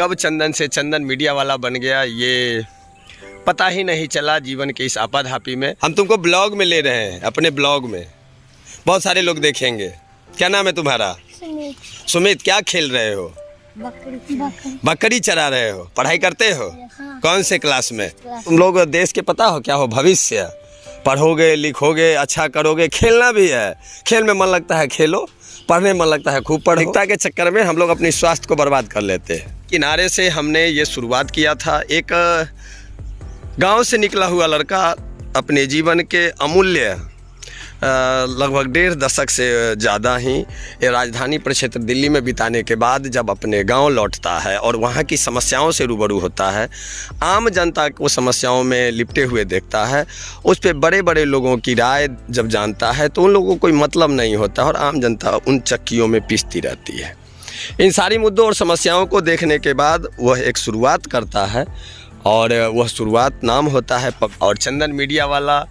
कब चंदन से चंदन मीडिया वाला बन गया ये पता ही नहीं चला जीवन के इस आपाधापी में। हम तुमको ब्लॉग में ले रहे हैं, अपने ब्लॉग में बहुत सारे लोग देखेंगे। क्या नाम है तुम्हारा? सुमित। क्या खेल रहे हो? बकरी चरा रहे हो। पढ़ाई करते हो? हाँ। कौन से क्लास में? तुम लोग देश के पता हो क्या हो? भविष्य। पढ़ोगे लिखोगे अच्छा करोगे, खेलना भी है। खेल में मन लगता है खेलो, पढ़ने में मन लगता है खूब पढ़ो। के चक्कर में हम लोग अपनी स्वास्थ्य को बर्बाद कर लेते हैं। किनारे से हमने ये शुरुआत किया था। एक गांव से निकला हुआ लड़का अपने जीवन के अमूल्य लगभग 1.5 दशक से ज़्यादा ही राजधानी प्रक्षेत्र दिल्ली में बिताने के बाद जब अपने गांव लौटता है और वहां की समस्याओं से रूबरू होता है, आम जनता को समस्याओं में लिपटे हुए देखता है, उस पर बड़े बड़े लोगों की राय जब जानता है तो उन लोगों को कोई मतलब नहीं होता और आम जनता उन चक्कियों में पिसती रहती है। इन सारी मुद्दों और समस्याओं को देखने के बाद वह एक शुरुआत करता है और वह शुरुआत नाम होता है और चंदन मीडिया वाला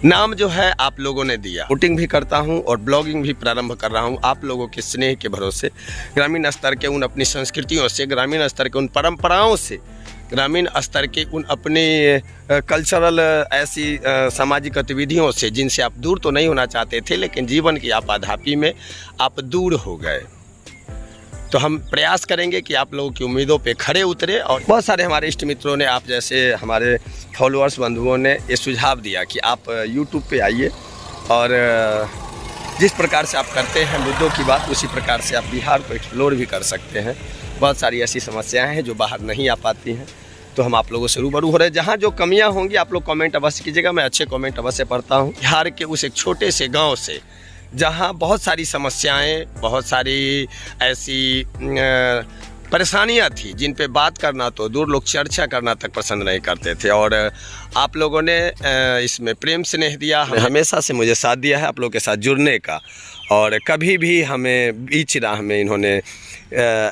नाम जो है आप लोगों ने दिया। शूटिंग भी करता हूं और ब्लॉगिंग भी प्रारंभ कर रहा हूं आप लोगों के स्नेह के भरोसे, ग्रामीण स्तर के उन अपनी संस्कृतियों से, ग्रामीण स्तर के उन परंपराओं से, ग्रामीण स्तर के उन अपने कल्चरल ऐसी सामाजिक गतिविधियों से जिनसे आप दूर तो नहीं होना चाहते थे लेकिन जीवन की आपाधापी में आप दूर हो गए। तो हम प्रयास करेंगे कि आप लोगों की उम्मीदों पे खड़े उतरे। और बहुत सारे हमारे इष्ट मित्रों ने, आप जैसे हमारे फॉलोअर्स बंधुओं ने ये सुझाव दिया कि आप यूट्यूब पे आइए और जिस प्रकार से आप करते हैं मुद्दों की बात, उसी प्रकार से आप बिहार को एक्सप्लोर भी कर सकते हैं। बहुत सारी ऐसी समस्याएं हैं जो बाहर नहीं आ पाती हैं, तो हम आप लोगों से रूबरू हो रहे हैं। जहाँ जो कमियाँ होंगी आप लोग कमेंट अवश्य कीजिएगा, मैं अच्छे कमेंट अवश्य पढ़ता हूँ। बिहार के उस एक छोटे से गाँव से जहाँ बहुत सारी समस्याएं, बहुत सारी ऐसी परेशानियां थी जिन पे बात करना तो दूर, लोग चर्चा करना तक पसंद नहीं करते थे। और आप लोगों ने इसमें प्रेम स्नेह दिया, हमेशा से मुझे साथ दिया है आप लोगों के साथ जुड़ने का। और कभी भी हमें बीच राह में इन्होंने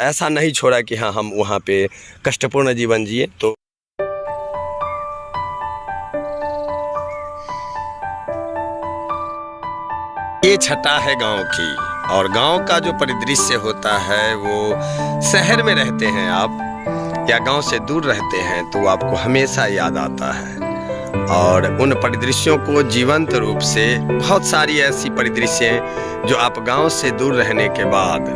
ऐसा नहीं छोड़ा कि हाँ हम वहाँ पे कष्टपूर्ण जीवन जिए। तो ये छटा है गांव की, और गांव का जो परिदृश्य होता है वो शहर में रहते हैं आप या गांव से दूर रहते हैं तो आपको हमेशा याद आता है। और उन परिदृश्यों को जीवंत रूप से, बहुत सारी ऐसी परिदृश्य जो आप गांव से दूर रहने के बाद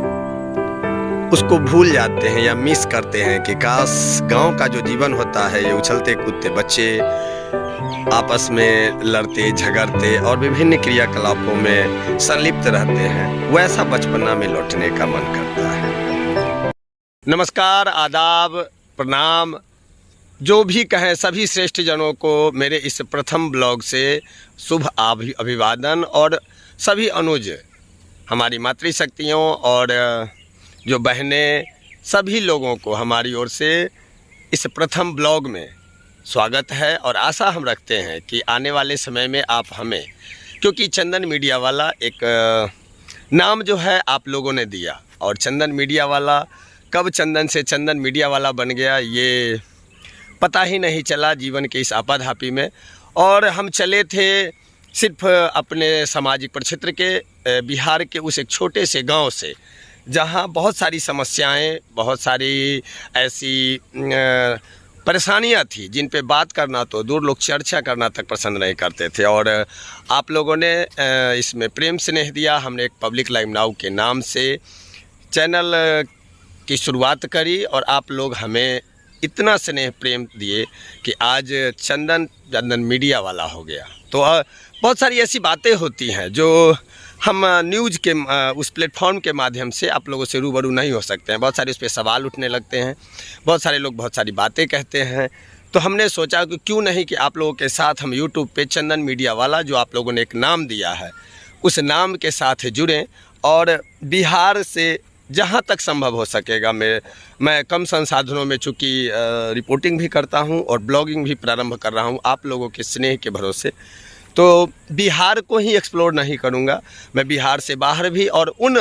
उसको भूल जाते हैं या मिस करते हैं कि काश गांव का जो जीवन होता है, ये उछलते कूदते बच्चे आपस में लड़ते झगड़ते और विभिन्न क्रियाकलापों में संलिप्त रहते हैं, वैसा बचपना में लौटने का मन करता है। नमस्कार, आदाब, प्रणाम, जो भी कहें सभी श्रेष्ठ जनों को मेरे इस प्रथम ब्लॉग से शुभ अभिवादन। और सभी अनुज, हमारी मातृशक्तियों और जो बहनें, सभी लोगों को हमारी ओर से इस प्रथम ब्लॉग में स्वागत है। और आशा हम रखते हैं कि आने वाले समय में आप हमें, क्योंकि चंदन मीडिया वाला एक नाम जो है आप लोगों ने दिया, और चंदन मीडिया वाला कब चंदन से चंदन मीडिया वाला बन गया ये पता ही नहीं चला जीवन के इस आपाधापी में। और हम चले थे सिर्फ अपने सामाजिक प्रक्षेत्र के बिहार के उस एक छोटे से गांव से जहां बहुत सारी समस्याएं, बहुत सारी ऐसी परेशानियां थी जिन पे बात करना तो दूर, लोग चर्चा करना तक पसंद नहीं करते थे। और आप लोगों ने इसमें प्रेम स्नेह दिया। हमने एक पब्लिक लाइव नाउ के नाम से चैनल की शुरुआत करी और आप लोग हमें इतना स्नेह प्रेम दिए कि आज चंदन मीडिया वाला हो गया। तो बहुत सारी ऐसी बातें होती हैं जो हम न्यूज़ के उस प्लेटफॉर्म के माध्यम से आप लोगों से रूबरू नहीं हो सकते हैं। बहुत सारे उस पर सवाल उठने लगते हैं, बहुत सारे लोग बहुत सारी बातें कहते हैं। तो हमने सोचा कि क्यों नहीं कि आप लोगों के साथ हम यूट्यूब पे चंदन मीडिया वाला, जो आप लोगों ने एक नाम दिया है, उस नाम के साथ जुड़ें और बिहार से जहाँ तक संभव हो सकेगा मैं कम संसाधनों में चूँकि रिपोर्टिंग भी करता हूँ और ब्लॉगिंग भी प्रारंभ कर रहा हूँ आप लोगों के स्नेह के भरोसे, तो बिहार को ही एक्सप्लोर नहीं करूँगा, मैं बिहार से बाहर भी और उन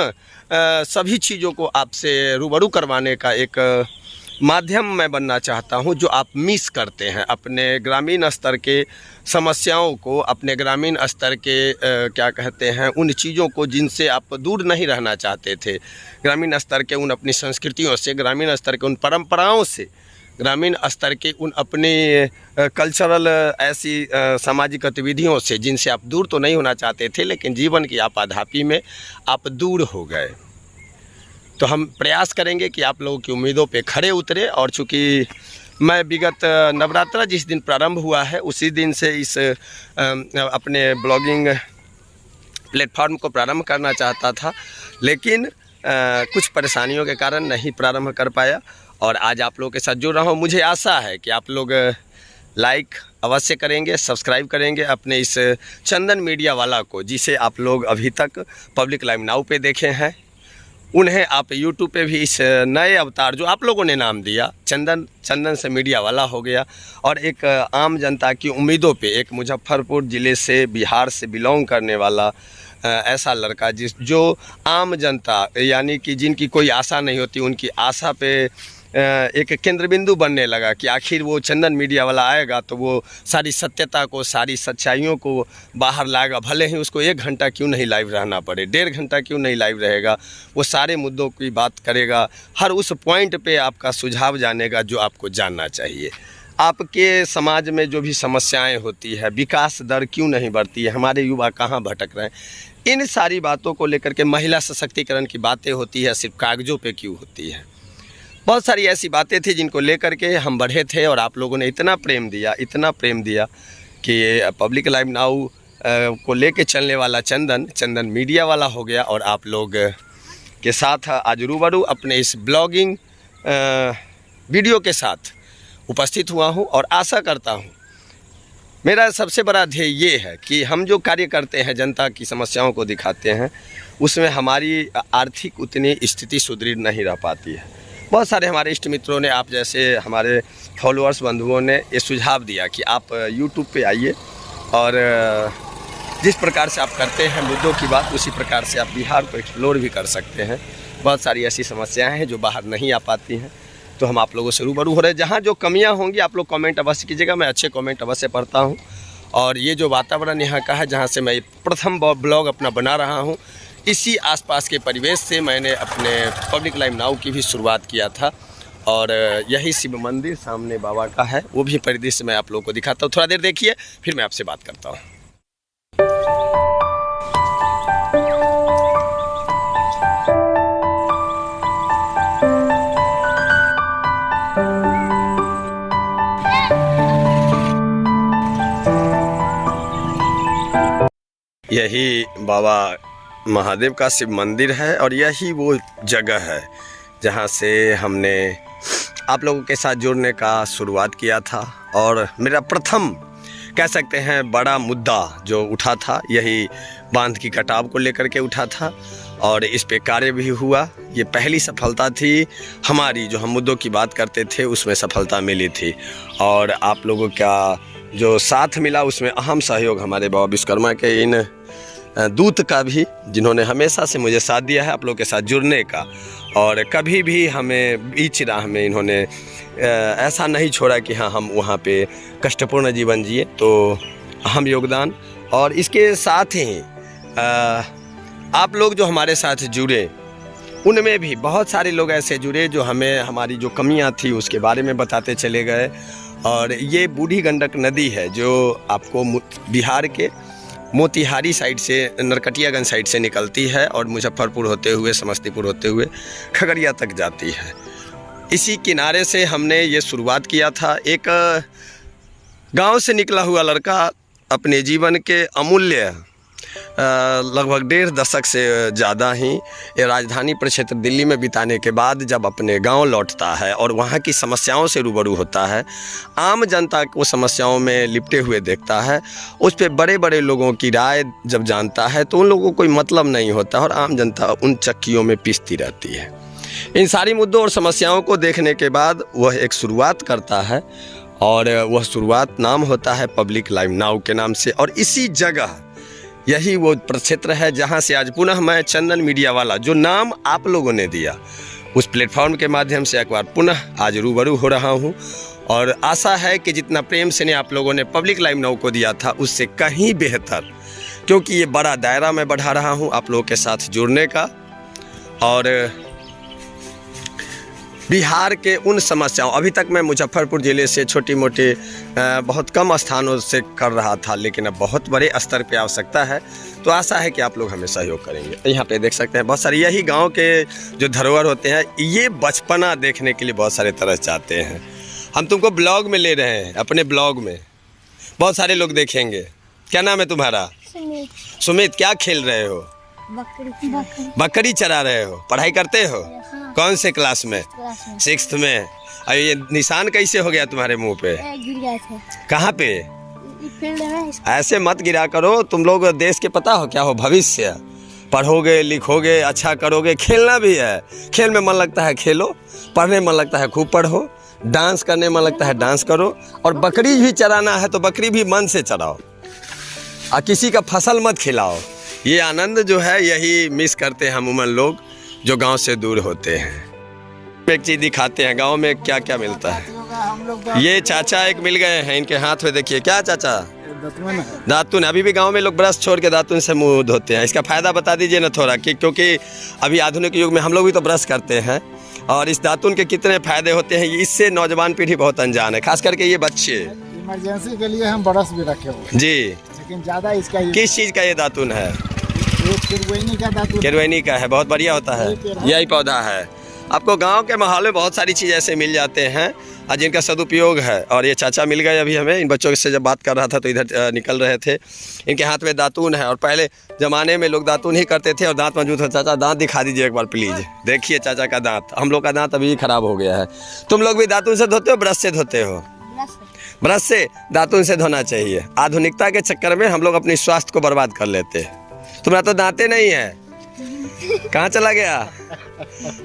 सभी चीज़ों को आपसे रूबरू करवाने का एक माध्यम मैं बनना चाहता हूं जो आप मिस करते हैं अपने ग्रामीण स्तर के समस्याओं को, अपने ग्रामीण स्तर के क्या कहते हैं उन चीज़ों को जिनसे आप दूर नहीं रहना चाहते थे, ग्रामीण स्तर के उन अपनी संस्कृतियों से, ग्रामीण स्तर के उन परंपराओं से, ग्रामीण स्तर के उन अपने कल्चरल ऐसी सामाजिक गतिविधियों से जिनसे आप दूर तो नहीं होना चाहते थे, लेकिन जीवन की आपाधापी में आप दूर हो गए। तो हम प्रयास करेंगे कि आप लोगों की उम्मीदों पे खरे उतरे। और चूँकि मैं विगत नवरात्रा जिस दिन प्रारंभ हुआ है उसी दिन से इस अपने ब्लॉगिंग प्लेटफॉर्म को प्रारंभ करना चाहता था, लेकिन कुछ परेशानियों के कारण नहीं प्रारंभ कर पाया। और आज आप लोगों के साथ जुड़ रहा हूँ। मुझे आशा है कि आप लोग लाइक अवश्य करेंगे, सब्सक्राइब करेंगे अपने इस चंदन मीडिया वाला को, जिसे आप लोग अभी तक पब्लिक लाइव नाउ पे देखे हैं, उन्हें आप यूट्यूब पे भी इस नए अवतार जो आप लोगों ने नाम दिया चंदन से मीडिया वाला हो गया। और एक आम जनता की उम्मीदों पे एक मुजफ्फरपुर ज़िले से, बिहार से बिलोंग करने वाला ऐसा लड़का जो आम जनता यानी कि जिनकी कोई आशा नहीं होती, उनकी आशा पे एक केंद्र बिंदु बनने लगा कि आखिर वो चंदन मीडिया वाला आएगा तो वो सारी सत्यता को, सारी सच्चाइयों को बाहर लाएगा। भले ही उसको 1 घंटा क्यों नहीं लाइव रहना पड़े, 1.5 घंटा क्यों नहीं लाइव रहेगा, वो सारे मुद्दों की बात करेगा, हर उस पॉइंट पे आपका सुझाव जानेगा जो आपको जानना चाहिए। आपके समाज में जो भी समस्याएं होती है, विकास दर क्यों नहीं बढ़ती है, हमारे युवा कहाँ भटक रहे हैं, इन सारी बातों को लेकर के महिला सशक्तिकरण की बातें होती है, सिर्फ कागज़ों पे क्यों होती है। बहुत सारी ऐसी बातें थी जिनको लेकर के हम बढ़े थे और आप लोगों ने इतना प्रेम दिया कि पब्लिक लाइव नाउ को लेके चलने वाला चंदन मीडिया वाला हो गया। और आप लोग के साथ आज रूबरू अपने इस ब्लॉगिंग वीडियो के साथ उपस्थित हुआ हूं। और आशा करता हूं, मेरा सबसे बड़ा ध्येय ये है कि हम जो कार्य करते हैं, जनता की समस्याओं को दिखाते हैं, उसमें हमारी आर्थिक उतनी स्थिति सुदृढ़ नहीं रह पाती है। बहुत सारे हमारे इष्ट मित्रों ने, आप जैसे हमारे फॉलोअर्स बंधुओं ने ये सुझाव दिया कि आप यूट्यूब पे आइए और जिस प्रकार से आप करते हैं मुद्दों की बात, उसी प्रकार से आप बिहार को एक्सप्लोर भी कर सकते हैं। बहुत सारी ऐसी समस्याएं हैं जो बाहर नहीं आ पाती हैं, तो हम आप लोगों से रूबरू हो रहे हैं। जहाँ जो कमियां होंगी आप लोग कमेंट अवश्य कीजिएगा, मैं अच्छे कमेंट अवश्य पढ़ता हूँ। और ये जो वातावरण यहाँ का है, जहाँ से मैं प्रथम ब्लॉग अपना बना रहा हूँ, इसी आसपास के परिवेश से मैंने अपने पब्लिक लाइव नाउ की भी शुरुआत किया था। और यही शिव मंदिर सामने बाबा का है, वो भी परिदृश्य मैं आप लोगों को दिखाता हूँ। थोड़ा देर देखिए, फिर मैं आपसे बात करता हूँ। यही बाबा महादेव का शिव मंदिर है और यही वो जगह है जहाँ से हमने आप लोगों के साथ जुड़ने का शुरुआत किया था। और मेरा प्रथम कह सकते हैं बड़ा मुद्दा जो उठा था, यही बांध की कटाव को लेकर के उठा था और इस पे कार्य भी हुआ। ये पहली सफलता थी हमारी, जो हम मुद्दों की बात करते थे उसमें सफलता मिली थी। और आप लोगों का जो साथ मिला उसमें अहम सहयोग हमारे बाबा विश्वकर्मा के इन दूत का भी, जिन्होंने हमेशा से मुझे साथ दिया है आप लोगों के साथ जुड़ने का। और कभी भी हमें बीच राह में इन्होंने ऐसा नहीं छोड़ा कि हाँ हम वहाँ पे कष्टपूर्ण जीवन जिए, तो अहम योगदान। और इसके साथ ही आप लोग जो हमारे साथ जुड़े, उनमें भी बहुत सारे लोग ऐसे जुड़े जो हमें हमारी जो कमियां थी उसके बारे में बताते चले गए। और ये बूढ़ी गंडक नदी है जो आपको बिहार के मोतिहारी साइड से, नरकटियागंज साइड से निकलती है और मुजफ्फरपुर होते हुए, समस्तीपुर होते हुए खगड़िया तक जाती है। इसी किनारे से हमने ये शुरुआत किया था। एक गांव से निकला हुआ लड़का अपने जीवन के अमूल्य लगभग 1.5 दशक से ज़्यादा ही ये राजधानी प्रक्षेत्र दिल्ली में बिताने के बाद जब अपने गांव लौटता है और वहां की समस्याओं से रूबरू होता है, आम जनता को समस्याओं में लिपटे हुए देखता है, उस पर बड़े बड़े लोगों की राय जब जानता है तो उन लोगों को कोई मतलब नहीं होता और आम जनता उन चक्कियों में पिसती रहती है। इन सारी मुद्दों और समस्याओं को देखने के बाद वह एक शुरुआत करता है और वह शुरुआत नाम होता है पब्लिक लाइव नाउ के नाम से। और इसी जगह यही वो प्रक्षेत्र है जहाँ से आज पुनः मैं चंदन मीडिया वाला, जो नाम आप लोगों ने दिया, उस प्लेटफॉर्म के माध्यम से एक बार पुनः आज रूबरू हो रहा हूँ। और आशा है कि जितना प्रेम से आप लोगों ने पब्लिक लाइव नाउ को दिया था उससे कहीं बेहतर, क्योंकि ये बड़ा दायरा मैं बढ़ा रहा हूँ आप लोगों के साथ जुड़ने का। और बिहार के उन समस्याओं, अभी तक मैं मुजफ्फरपुर ज़िले से छोटी मोटी बहुत कम स्थानों से कर रहा था, लेकिन अब बहुत बड़े स्तर पे आवश्यकता है, तो आशा है कि आप लोग हमें सहयोग करेंगे। यहाँ पे देख सकते हैं बहुत सारे यही गांव के जो धरोहर होते हैं, ये बचपना देखने के लिए बहुत सारे तरस जाते हैं। हम तुमको ब्लॉग में ले रहे हैं, अपने ब्लॉग में बहुत सारे लोग देखेंगे। क्या नाम है तुम्हारा? सुमित। क्या खेल रहे हो? बकरी चरा रहे हो। पढ़ाई करते हो? कौन से क्लास में? 6th में। और ये निशान कैसे हो गया तुम्हारे मुंह पे? गिर गया था। कहाँ पे? फील्ड में। ऐसे मत गिरा करो, तुम लोग देश के पता हो क्या हो भविष्य। पढ़ोगे लिखोगे अच्छा करोगे, खेलना भी है, खेल में मन लगता है खेलो, पढ़ने में मन लगता है खूब पढ़ो, डांस करने में मन लगता है डांस करो, और बकरी भी चराना है तो बकरी भी मन से चराओ, और किसी का फसल मत खिलाओ। ये आनंद जो है यही मिस करते हैं अमूमन लोग जो गांव से दूर होते हैं। एक चीज़ दिखाते हैं गांव में क्या क्या मिलता है। ये चाचा एक मिल गए हैं, इनके हाथ में देखिए क्या चाचा? दातुन। अभी भी गांव में लोग ब्रश छोड़ के दातुन से मुंह धोते हैं। इसका फ़ायदा बता दीजिए ना थोड़ा, कि क्योंकि अभी आधुनिक युग में हम लोग भी तो ब्रश करते हैं, और इस दातुन के कितने फ़ायदे होते हैं इससे नौजवान पीढ़ी बहुत अनजान है, खास करके ये बच्चे। इमरजेंसी के लिए हम ब्रश भी रखे हुए जी, लेकिन ज़्यादा इसका किस चीज़ का ये दातुन है? किरवैनी का दातुन। किरवैनी का है, बहुत बढ़िया होता है, यही पौधा है। आपको गांव के माहौल में बहुत सारी चीज़ ऐसे मिल जाते हैं और जिनका सदुपयोग है। और ये चाचा मिल गए अभी हमें, इन बच्चों से जब बात कर रहा था तो इधर निकल रहे थे। इनके हाथ में दातून है, और पहले ज़माने में लोग दातून ही करते थे और दांत मौजूद था। चाचा दांत दिखा दीजिए एक बार प्लीज़। देखिए चाचा का दांत, हम लोग का दांत अभी खराब हो गया है। तुम लोग भी दातून से धोते हो ब्रश से धोते हो? ब्रश से। दातून से धोना चाहिए। आधुनिकता के चक्कर में हम लोग अपनी स्वास्थ्य को बर्बाद कर लेते हैं। तुम्हारा तो दांते नहीं है, कहाँ चला गया?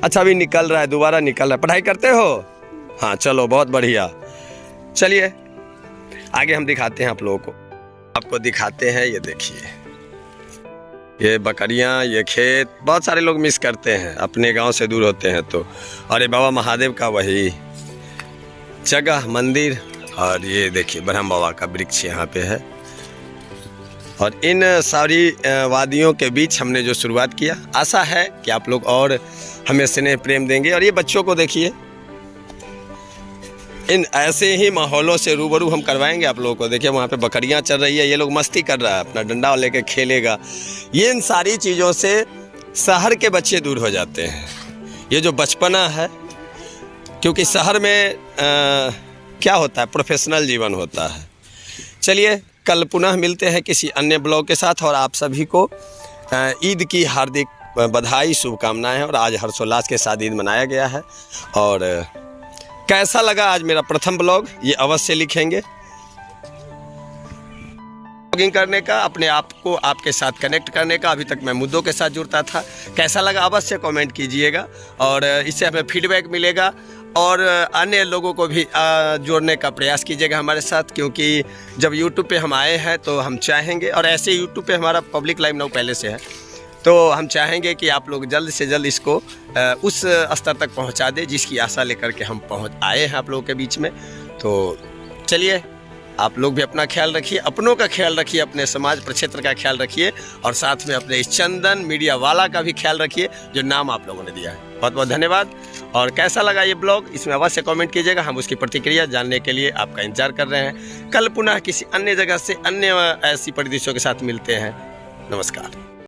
अच्छा अभी निकल रहा है, दोबारा निकल रहा है। पढ़ाई करते हो? हाँ चलो बहुत बढ़िया। चलिए आगे हम दिखाते हैं आप लोगों को। आपको दिखाते हैं, ये देखिए ये बकरियां, ये खेत। बहुत सारे लोग मिस करते हैं अपने गांव से दूर होते हैं तो। और ये बाबा महादेव का वही जगह मंदिर, और ये देखिए ब्रह्म बाबा का वृक्ष यहाँ पे है। और इन सारी वादियों के बीच हमने जो शुरुआत किया, आशा है कि आप लोग और हमें स्नेह प्रेम देंगे। और ये बच्चों को देखिए, इन ऐसे ही माहौलों से रूबरू हम करवाएंगे आप लोगों को। देखिए वहाँ पे बकरियाँ चल रही है, ये लोग मस्ती कर रहा है, अपना डंडा लेके खेलेगा। ये इन सारी चीज़ों से शहर के बच्चे दूर हो जाते हैं। ये जो बचपना है, क्योंकि शहर में क्या होता है, प्रोफेशनल जीवन होता है। चलिए कल पुनः मिलते हैं किसी अन्य ब्लॉग के साथ, और आप सभी को ईद की हार्दिक बधाई शुभकामनाएं। और आज हर्षोल्लास के साथ ईद मनाया गया है। और कैसा लगा आज मेरा प्रथम ब्लॉग, ये अवश्य लिखेंगे। ब्लॉगिंग करने का, अपने आप को आपके साथ कनेक्ट करने का, अभी तक मैं मुद्दों के साथ जुड़ता था, कैसा लगा अवश्य कमेंट कीजिएगा। और इससे हमें फीडबैक मिलेगा, और अन्य लोगों को भी जोड़ने का प्रयास कीजिएगा हमारे साथ। क्योंकि जब YouTube पे हम आए हैं तो हम चाहेंगे, और ऐसे YouTube पे हमारा पब्लिक लाइव नाउ पहले से है, तो हम चाहेंगे कि आप लोग जल्द से जल्द इसको उस स्तर तक पहुंचा दें जिसकी आशा लेकर के हम पहुंच आए हैं आप लोगों के बीच में। तो चलिए आप लोग भी अपना ख्याल रखिए, अपनों का ख्याल रखिए, अपने समाज प्रक्षेत्र का ख्याल रखिए, और साथ में अपने इस चंदन मीडिया वाला का भी ख्याल रखिए जो नाम आप लोगों ने दिया है। बहुत बहुत धन्यवाद। और कैसा लगा ये ब्लॉग, इसमें अवश्य कमेंट कीजिएगा। हम उसकी प्रतिक्रिया जानने के लिए आपका इंतजार कर रहे हैं। कल पुनः किसी अन्य जगह से अन्य ऐसी परिदृश्यों के साथ मिलते हैं। नमस्कार।